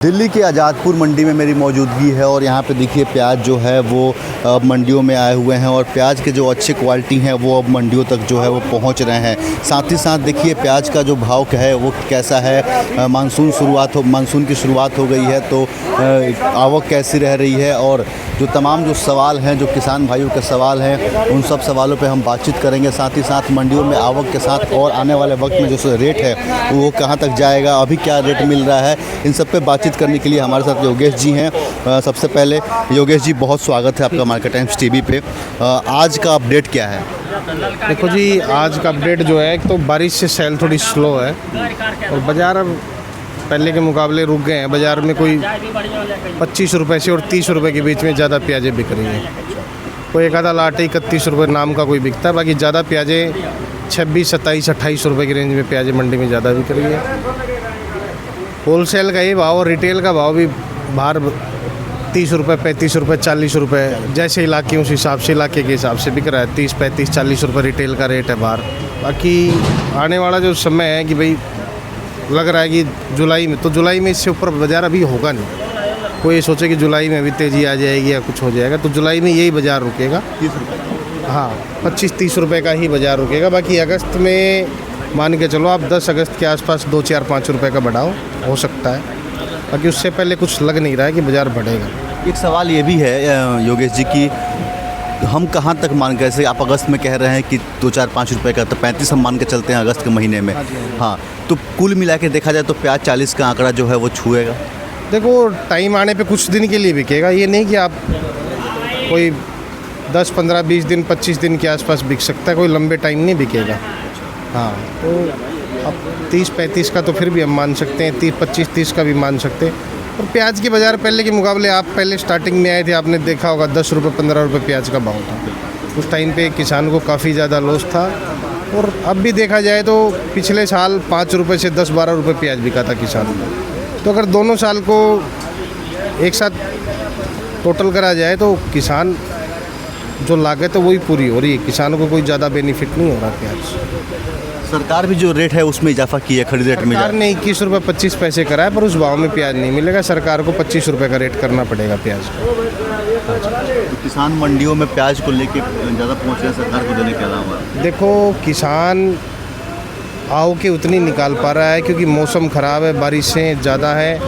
दिल्ली के आज़ादपुर मंडी में मेरी मौजूदगी है और यहाँ पे देखिए प्याज जो है वो मंडियों में आए हुए हैं और प्याज के जो अच्छी क्वालिटी हैं वो अब मंडियों तक जो है वो पहुँच रहे हैं। साथ ही साथ देखिए प्याज का जो भाव है वो कैसा है। मानसून की शुरुआत हो गई है तो आवक कैसी रह रही है और जो तमाम जो सवाल हैं, जो किसान भाइयों के सवाल हैं, उन सब सवालों पे हम बातचीत करेंगे। साथ ही साथ मंडियों में आवक के साथ और आने वाले वक्त में जो रेट है वो कहाँ तक जाएगा, अभी क्या रेट मिल रहा है, इन सब पे बातचीत करने के लिए हमारे साथ योगेश जी हैं। सबसे पहले योगेश जी, बहुत स्वागत है आपका मार्केट टाइम्स टीवी पे। आज का अपडेट क्या है? देखो जी, आज का अपडेट जो है, एक तो बारिश से सेल थोड़ी स्लो है और बाज़ार अब पहले के मुकाबले रुक गए हैं। बाज़ार में कोई 25 रुपये से और 30 रुपये के बीच में ज़्यादा प्याज़ें बिक रही हैं। कोई एक आधा लाटे 31 रुपये नाम का कोई बिकता है, बाकी ज़्यादा प्याज़ें 26, 27, 28 रुपये की रेंज में प्याज़ें मंडी में ज़्यादा बिक रही है। होलसेल का ये भाव और रिटेल का भाव भी बाहर 30 रुपये, 35 रुपये, 40 रुपये, जैसे इलाके उस हिसाब से, इलाके के हिसाब से बिक रहा है। 30, 35, 40 रुपये रिटेल का रेट है बाहर। बाकी आने वाला जो समय है कि भाई लग रहा है कि जुलाई में इससे ऊपर बाज़ार अभी होगा नहीं। कोई सोचे कि जुलाई में भी तेज़ी आ जाएगी या कुछ हो जाएगा, तो जुलाई में यही बाज़ार रुकेगा। 30 रुपये, हाँ, 25-30 रुपये का ही बाज़ार रुकेगा। बाकी अगस्त में मान के चलो आप 10 अगस्त के आसपास 2, 4, 5 रुपये का बढ़ाव हो सकता है। बाकी उससे पहले कुछ लग नहीं रहा है कि बाज़ार बढ़ेगा। एक सवाल ये भी है योगेश जी कि हम कहाँ तक मान के, जैसे आप अगस्त में कह रहे हैं कि 2, 4, 5 रुपये का, तो 35 हम मान के चलते हैं अगस्त के महीने में। हाँ, तो कुल मिला के देखा जाए तो प्याज 40 का आंकड़ा जो है वो छुएगा। देखो, टाइम आने पे कुछ दिन के लिए बिकेगा, ये नहीं कि आप कोई 10, 15, 20 दिन, 25 दिन के आसपास बिक सकता है, कोई लंबे टाइम नहीं बिकेगा। हाँ, तो अब 30-35 का तो फिर भी हम मान सकते हैं, 25-30 का भी मान सकते हैं। और प्याज के बाज़ार पहले के मुकाबले, आप पहले स्टार्टिंग में आए थे, आपने देखा होगा 10 रुपये, 15 रुपये प्याज का भाव था। उस टाइम पे किसान को काफ़ी ज़्यादा लॉस था। और अब भी देखा जाए तो पिछले साल 5 रुपये से 10-12 रुपये प्याज बिका था किसान को। तो अगर दोनों साल को एक साथ टोटल करा जाए तो किसान जो लागत है वही पूरी हो रही है, किसानों को कोई ज़्यादा बेनिफिट नहीं हो रहा प्याज। सरकार भी जो रेट है उसमें इजाफा की है, खरीद रेट में। सरकार ने 21 रुपये 25 पैसे करा है, पर उस भाव में प्याज नहीं मिलेगा। सरकार को 25 रुपये का रेट करना पड़ेगा प्याज का। तो किसान मंडियों में प्याज को लेके ज़्यादा पहुँच रहे हैं सरकार को देने के अलावा। देखो, किसान आव के उतनी निकाल पा रहा है क्योंकि मौसम ख़राब है, बारिशें ज़्यादा है,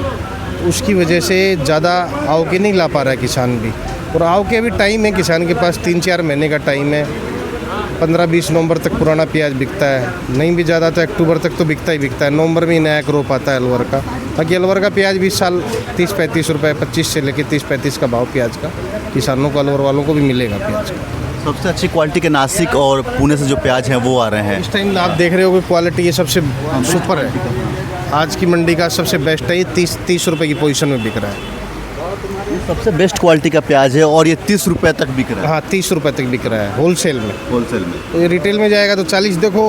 उसकी वजह से ज़्यादा आव के नहीं ला पा रहा है किसान भी। और आव के अभी टाइम है किसान के पास, 3-4 महीने का टाइम है। 15-20 नवंबर तक पुराना प्याज बिकता है, नहीं भी ज़्यादा तो अक्टूबर तक तो बिकता ही बिकता है। नवंबर में ही नया क्रॉप आता है अलवर का। बाकी अलवर का प्याज भी इस साल 30-35 रुपये, 25 से लेकर 30-35 का भाव प्याज का किसानों को, अलवर वालों को भी मिलेगा प्याज का। सबसे अच्छी क्वालिटी के नासिक और पुणे से जो प्याज हैं वो आ रहे हैं इस टाइम। आप देख रहे हो कि क्वालिटी ये सबसे सुपर है। आज की मंडी का सबसे बेस्ट है, ये 30 रुपये की पोजीशन में बिक रहा है। सबसे बेस्ट क्वालिटी का प्याज है और ये 30 रुपये तक बिक रहा है। हाँ, 30 रुपये तक बिक रहा है होलसेल में। तो ये रिटेल में जाएगा तो 40। देखो,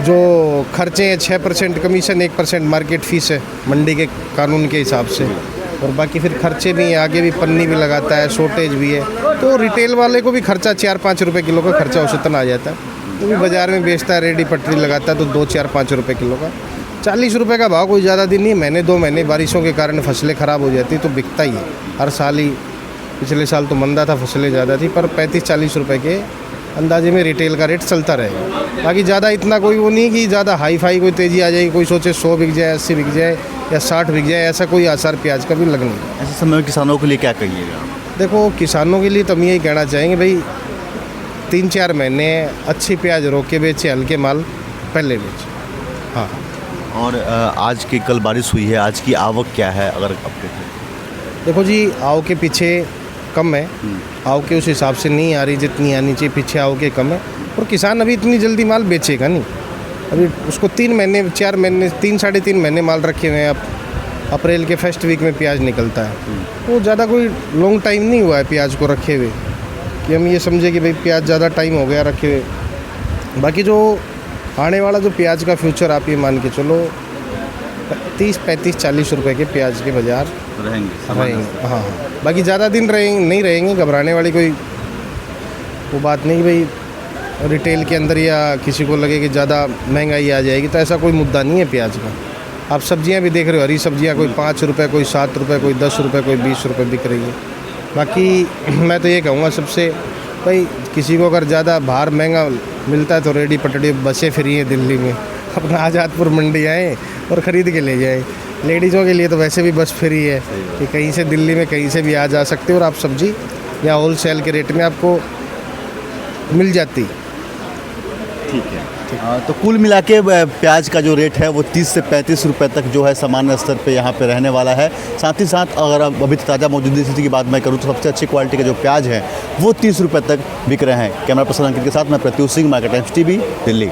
जो खर्चे हैं 6% कमीशन, 1% मार्केट फीस है मंडी के कानून के हिसाब से, और बाकी फिर खर्चे भी हैं, आगे भी पन्नी भी लगाता है, शॉर्टेज भी है। तो रिटेल वाले को भी खर्चा 4-5 रुपये किलो का खर्चा औसतन आ जाता है। वो भी बाज़ार में बेचता है, रेडी पटरी लगाता है, तो 2-4-5 रुपये किलो का। 40 रुपये का भाव कोई ज़्यादा दिन नहीं, महीने 2 महीने बारिशों के कारण फसलें ख़राब हो जाती तो बिकता ही है हर साल ही। पिछले साल तो मंदा था, फसलें ज़्यादा थी, पर 35-40 रुपये के अंदाजे में रिटेल का रेट चलता रहेगा। बाकी ज़्यादा इतना कोई वो नहीं कि ज़्यादा हाई फाई कोई तेज़ी आ जाएगी, कोई सोचे 100 बिक जाए, 80 बिक जाए या 60 बिक जाए, ऐसा कोई आसार प्याज का भी लग नहीं। ऐसे समय में किसानों के लिए क्या कहिएगा? देखो, किसानों के लिए तो हम यही कहना चाहेंगे भाई, 3-4 महीने अच्छी प्याज रोक के बेचे, हल्के माल पहले बेचे। हाँ। और आज की कल बारिश हुई है, आज की आवक क्या है अगर आप देखें? देखो जी, आव के पीछे कम है, आव के उस हिसाब से नहीं आ रही जितनी आनी चाहिए, पीछे आव के कम है। और किसान अभी इतनी जल्दी माल बेचेगा नहीं, अभी उसको 3 महीने 4 महीने 3-3.5 महीने माल रखे हुए हैं। अब अप्रैल के फर्स्ट वीक में प्याज निकलता है, तो ज़्यादा कोई लॉन्ग टाइम नहीं हुआ है प्याज को रखे हुए कि हम ये समझे कि भाई प्याज ज़्यादा टाइम हो गया रखे हुए। बाकी जो आने वाला जो प्याज का फ्यूचर, आप ये मान के चलो 30, 35, 40 रुपये के प्याज के बाज़ार रहेंगे। हाँ, बाकी ज़्यादा दिन नहीं रहेंगे, घबराने वाली कोई वो बात नहीं भाई रिटेल के अंदर या किसी को लगे कि ज़्यादा महंगाई आ जाएगी, तो ऐसा कोई मुद्दा नहीं है प्याज का। आप सब्जियां भी देख रहे हो, हरी सब्जियां कोई 5 रुपये, कोई 7 रुपये, कोई 10 रुपये, कोई 20 रुपये बिक रही है। बाकी मैं तो ये कहूँगा सबसे, भाई किसी को अगर ज़्यादा बाहर महंगा मिलता है तो रेडी पटड़ी बसें फ्री हैं दिल्ली में, अपना आज़ादपुर मंडी आएँ और ख़रीद के ले जाएँ। लेडीज़ों के लिए तो वैसे भी बस फ्री है कि कहीं से दिल्ली में कहीं से भी आ जा सकते हो और आप सब्ज़ी या होल सेल के रेट में आपको मिल जाती। ठीक है। तो कुल मिला के प्याज का जो रेट है वो 30 से 35 रुपए तक जो है सामान्य स्तर पे यहाँ पे रहने वाला है। साथ ही साथ अगर अब अभी ताज़ा मौजूदा स्थिति की बात मैं करूँ तो सबसे अच्छी क्वालिटी के जो प्याज है वो 30 रुपए तक बिक रहे हैं। कैमरा पर्सन अंकित के साथ मैं Pratyush Singh, market times TV, Delhi.